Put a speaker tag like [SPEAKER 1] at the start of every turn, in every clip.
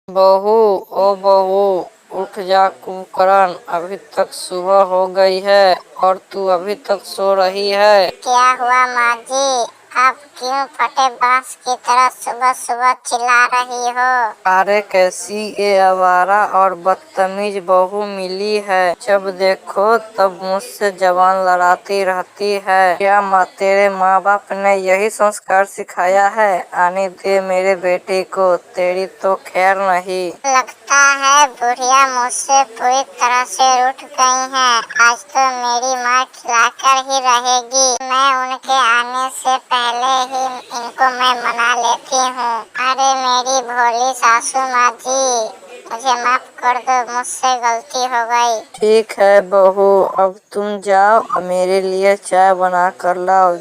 [SPEAKER 1] बहू, ओ बहू, उठ जा कुकरण, अभी तक सुबह हो गई है और तू अभी तक सो रही है।
[SPEAKER 2] क्या हुआ माँ जी, आप क्यों फटे बांस की तरह सुबह सुबह चिल्ला रही हो?
[SPEAKER 1] अरे कैसी ये आवारा और बदतमीज बहू मिली है, जब देखो तब मुझसे जबान लड़ाती रहती है। क्या तेरे माँ बाप ने यही संस्कार सिखाया है? आने दे मेरे बेटे को, तेरी तो खैर नहीं।
[SPEAKER 2] लगता है बुढ़िया मुझसे पूरी तरह से रूठ गई हैं। आज तो मेरी माँ खिलाकर ही रहेगी। मैं उनके आने से पहले ही इनको मैं मना लेती हूँ। अरे मेरी भोली सासू माँ जी, मुझे माफ कर दो, मुझसे गलती हो गई।
[SPEAKER 1] ठीक है बहू, अब तुम जाओ, मेरे लिए चाय बना कर लाओ,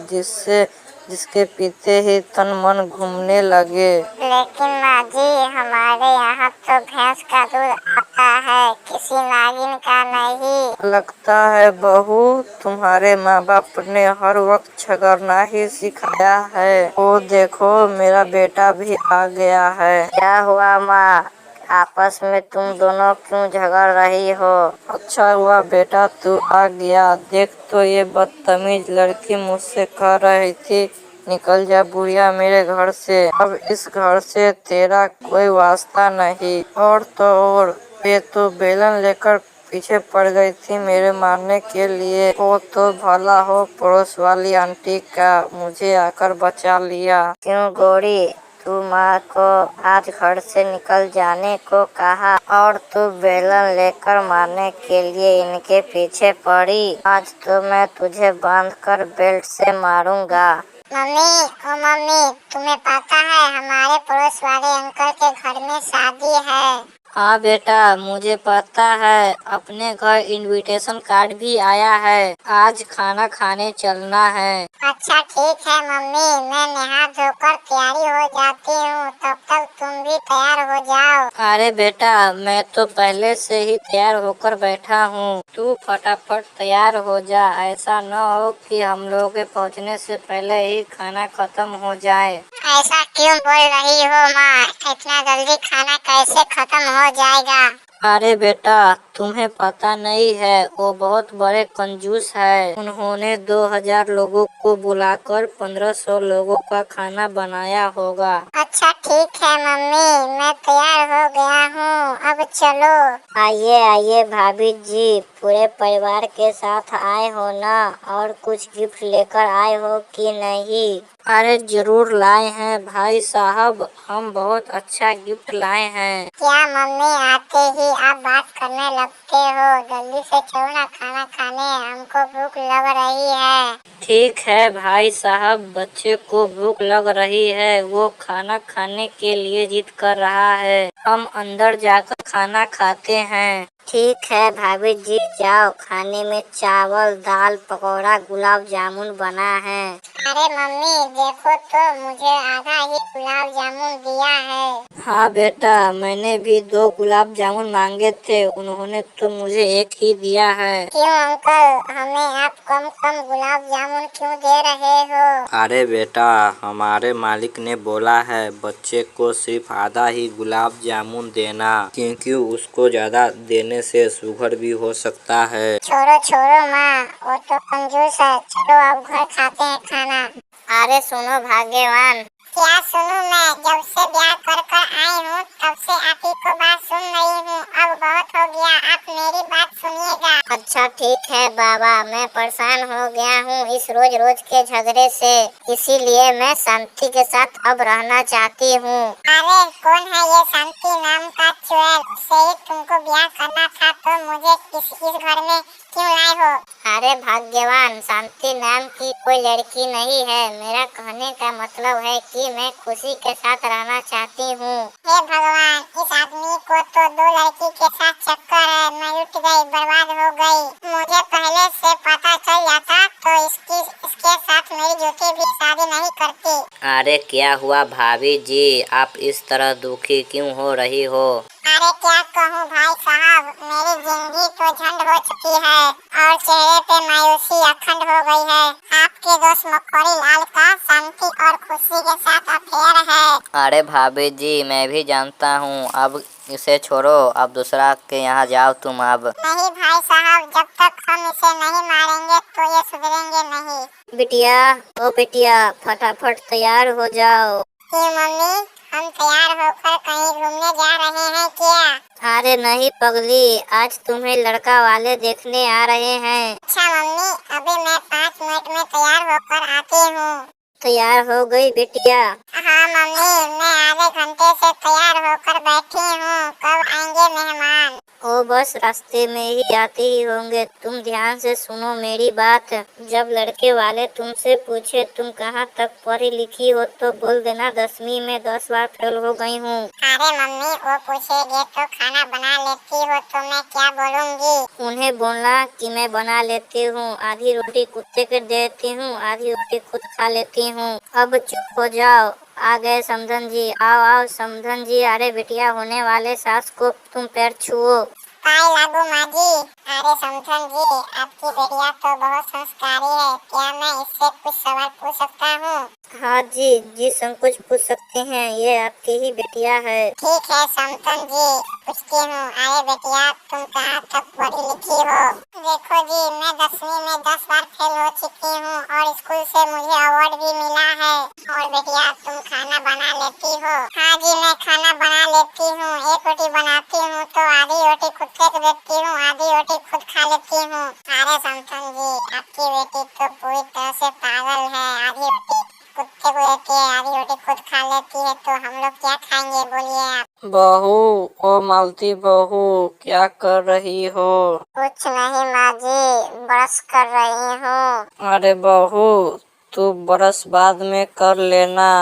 [SPEAKER 1] जिसके पीते ही तन मन घूमने लगे।
[SPEAKER 2] लेकिन माँ जी, हमारे यहाँ तो भैंस का दूध आता है, किसी नागिन का नहीं।
[SPEAKER 1] लगता है बहू, तुम्हारे माँ बाप ने हर वक्त झगड़ना ही सिखाया है। ओ देखो, मेरा बेटा भी आ गया है। क्या हुआ माँ, आपस में तुम दोनों क्यों झगड़ रही हो? अच्छा हुआ बेटा तू आ गया। देख तो ये बदतमीज लड़की मुझसे कह रही थी निकल जा बुढ़िया मेरे घर से, अब इस घर से तेरा कोई वास्ता नहीं। और तो और ये तो बेलन लेकर पीछे पड़ गई थी मेरे मारने के लिए। वो तो भला हो पड़ोस वाली आंटी का मुझे आकर बचा लिया। क्यों गौरी, तू माँ को आज घर से निकल जाने को कहा और तू बेलन लेकर मारने के लिए इनके पीछे पड़ी। आज तो मैं तुझे बांधकर बेल्ट से मारूंगा।
[SPEAKER 2] मम्मी, ओ मम्मी, तुम्हें पता है हमारे पड़ोस वाले अंकल के घर में शादी है?
[SPEAKER 1] हाँ बेटा, मुझे पता है, अपने घर इनविटेशन कार्ड भी आया है, आज खाना खाने चलना है।
[SPEAKER 2] अच्छा ठीक है मम्मी, मैं नहा धोकर तैयारी हो जाती हूँ, तब तक तुम भी तैयार हो जाओ।
[SPEAKER 1] अरे बेटा, मैं तो पहले से ही तैयार होकर बैठा हूँ, तू फटाफट तैयार हो जा, ऐसा न हो कि हम लोग के पहुँचने से पहले ही खाना खत्म हो जाए।
[SPEAKER 2] ऐसा क्यों बोल रही हो माँ, इतना जल्दी खाना कैसे खत्म हो जाएगा?
[SPEAKER 1] अरे बेटा, तुम्हें पता नहीं है, वो बहुत बड़े कंजूस है। उन्होंने 2000 लोगों को बुलाकर 1500 लोगों का खाना बनाया होगा।
[SPEAKER 2] अच्छा ठीक है मम्मी, मैं तैयार हो गया हूँ, अब चलो।
[SPEAKER 1] आइए आइए भाभी जी, पूरे परिवार के साथ आए हो ना? और कुछ गिफ्ट लेकर आए हो कि नहीं? अरे जरूर लाए हैं भाई साहब, हम बहुत अच्छा गिफ्ट लाए हैं।
[SPEAKER 2] क्या मम्मी, आते ही आप बात करने लगते हो? जल्दी से चलो ना खाना खाने, हमको भूख लग रही है।
[SPEAKER 1] ठीक है भाई साहब, बच्चे को भूख लग रही है, वो खाना खाने के लिए जिद कर रहा है, हम अंदर जाकर खाना खाते हैं। ठीक है भाभी जी, जाओ, खाने में चावल दाल पकौड़ा गुलाब जामुन बना है।
[SPEAKER 2] अरे मम्मी देखो तो, मुझे आधा ही गुलाब जामुन दिया है।
[SPEAKER 1] हाँ बेटा, मैंने भी 2 गुलाब जामुन मांगे थे, उन्होंने तो मुझे एक ही दिया है।
[SPEAKER 2] क्यों अंकल, हमें आप कम कम गुलाब जामुन क्यों दे रहे हो?
[SPEAKER 3] अरे बेटा, हमारे मालिक ने बोला है बच्चे को सिर्फ आधा ही गुलाब जामुन देना, क्योंकि उसको ज्यादा देने से शुगर भी हो सकता है।
[SPEAKER 2] छोड़ो छोड़ो माँ, वो तो कंजूस है, चलो अब घर खाते हैं खाना।
[SPEAKER 1] अरे सुनो भाग्यवान।
[SPEAKER 2] क्या सुनूं मैं, जब से ब्याह कर कर आई हूँ तब से आप ही को बात सुन रही हूँ, अब बहुत हो गया, आप मेरी बात सुनिएगा।
[SPEAKER 1] अच्छा ठीक है बाबा, मैं परेशान हो गया हूँ इस रोज रोज के झगड़े से, इसीलिए मैं शांति के साथ अब रहना चाहती हूँ।
[SPEAKER 2] अरे कौन है ये शांति नाम का चुड़ैल? उससे ही तुमको ब्याह करना था तो मुझे इस घर में क्यों लाए हो?
[SPEAKER 1] अरे भाग्यवान, शांति नाम की कोई लड़की नहीं है, मेरा कहने का मतलब है कि मैं खुशी के साथ रहना चाहती हूँ।
[SPEAKER 2] हे भगवान, इस आदमी को तो 2 लड़की के साथ चक्कर है, मैं लुट गई, बर्बाद हो गई। मुझे पहले से पता चल जाता तो इसके साथ मेरी झूठी भी शादी नहीं करती।
[SPEAKER 3] अरे क्या हुआ भाभी जी, आप इस तरह दुखी क्यों हो रही हो?
[SPEAKER 2] अरे क्या कहूँ भाई साहब, मेरी जिंदगी तो झंड हो चुकी है और चेहरे पे मायूसी अखंड हो गई है। आपके दोस्त मकोड़ी लाल का शांति और खुशी के साथ अफेयर है।
[SPEAKER 3] अरे भाभी जी, मैं भी जानता हूँ। अब इसे छोड़ो, अब दूसरा के यहाँ जाओ तुम अब।
[SPEAKER 2] नहीं भाई साहब, जब तक हम इसे नहीं मारेंगे तो ये सुधरेंगे नहीं।
[SPEAKER 1] बिटिया, ओ बिटिया, फटाफट तैयार हो जाओ।
[SPEAKER 2] क्यों मम्मी, हम तैयार होकर कहीं घूमने जा रहे हैं क्या?
[SPEAKER 1] अरे नहीं पगली, आज तुम्हें लड़का वाले देखने आ रहे हैं।
[SPEAKER 2] अच्छा मम्मी, अभी मैं 5 मिनट में तैयार होकर आती हूँ।
[SPEAKER 1] तैयार हो गई बिटिया?
[SPEAKER 2] हाँ मम्मी, मैं आधे घंटे से तैयार होकर बैठी हूँ, कब आएंगे मेहमान?
[SPEAKER 1] वो बस रास्ते में ही आते ही होंगे। तुम ध्यान से सुनो मेरी बात। जब लड़के वाले तुमसे पूछे तुम कहाँ तक पढ़ी लिखी हो तो बोल देना 10वीं में 10 बार फेल हो गई हूँ।
[SPEAKER 2] अरे मम्मी, वो पूछेंगे तो खाना बना लेती हो तो मैं क्या बोलूँगी?
[SPEAKER 1] उन्हें बोलना कि मैं बना लेती हूँ, आधी रोटी कुत्ते को देती हूँ, आधी रोटी खुद खा लेती हूँ। अब चुप हो जाओ। आ गए समधन जी। आओ आओ समधन जी। अरे बिटिया होने वाले सास को तुम पैर छुओ।
[SPEAKER 2] पाए लागू माँ जी। अरे समधन जी, आपकी बेटिया तो बहुत संस्कारी है, क्या मैं इससे कुछ सवाल पूछ सकता हूँ?
[SPEAKER 1] हाँ जी संकोच पूछ सकते हैं, ये आपकी ही बेटिया है।
[SPEAKER 2] ठीक है समधन जी, पूछती हूँ। अरे बेटिया, तुम कहाँ तक पढ़ी लिखी हो? देखो जी, मैं 10वीं में 10 बार फेल हो चुकी हूँ और स्कूल से मुझे अवार्ड भी मिला है। और बेटिया, तुम खाना बना लेती हो? हाँ जी, मैं खाना बना लेती हूँ। एक रोटी बनाती हूँ तो आधी रोटी कुत्ते को देती हूँ, आधी रोटी खुद खा लेती हूँ। अरे समधन जी, आपकी बेटी तो पूरी तरह से पागल है। आधी रोटी कुत्ते को देती है, आधी रोटी खुद खा लेती है, तो हम लोग क्या खाएंगे बोलिए आप?
[SPEAKER 1] बहू, ओ मालती बहू, क्या कर रही हो?
[SPEAKER 2] कुछ नहीं माँ जी, ब्रश कर रही हूँ।
[SPEAKER 1] अरे बहू, तू ब्रश बाद में कर लेना।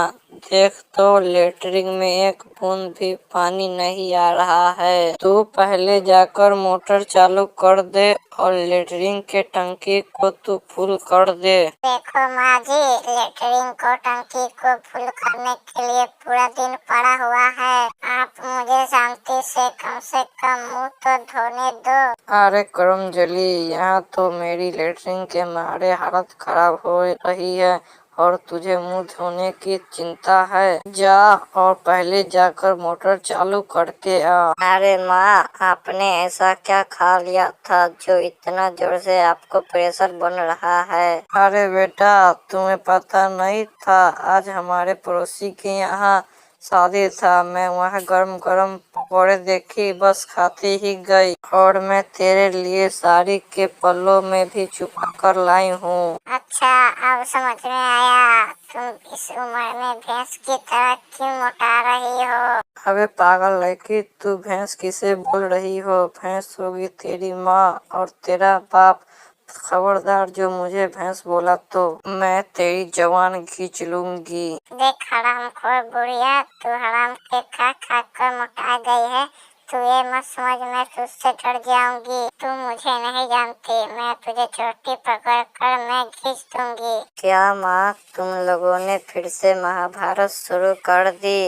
[SPEAKER 1] देख तो लेटरिन में एक बूंद भी पानी नहीं आ रहा है। तू पहले जाकर मोटर चालू कर दे और लेटरिन के टंकी को तू फुल कर दे।
[SPEAKER 2] देखो माँ जी, लेटरिन को टंकी को फुल करने के लिए पूरा दिन पड़ा हुआ है। आप मुझे शांति से कम मुँह तो धोने दो।
[SPEAKER 1] अरे करमजली, यहाँ तो मेरी लेटरिन के मारे हालत खराब हो रही है और तुझे मुंह धोने की चिंता है। जा और पहले जाकर मोटर चालू करके आ। अरे माँ, आपने ऐसा क्या खा लिया था जो इतना जोर से आपको प्रेशर बन रहा है? अरे बेटा, तुम्हें पता नहीं था, आज हमारे पड़ोसी के यहाँ शादी था। मैं वहाँ गरम गरम पकौड़े देखी, बस खाती ही गई। और मैं तेरे लिए साड़ी के पल्लों में भी छुपा कर लाई हूँ।
[SPEAKER 2] अच्छा, अब समझ में आया, तुम इस उम्र में भैंस की तरह क्यों मोटा रही हो?
[SPEAKER 1] अबे पागल लड़की, तू भैंस किसे बोल रही हो? भैंस होगी तेरी माँ और तेरा बाप। खबरदार जो मुझे भैंस बोला तो मैं तेरी जवान खींच लूंगी।
[SPEAKER 2] देख हरामखोर बुढ़िया, तू हराम के खा खा कर मोटा गई है। तू ये मत समझ मैं तुझसे डर जाऊंगी। तू मुझे नहीं जानती, मैं तुझे चोटी पकड़ कर मैं खींच दूंगी।
[SPEAKER 1] क्या माँ, तुम लोगों ने फिर से महाभारत शुरू कर दी?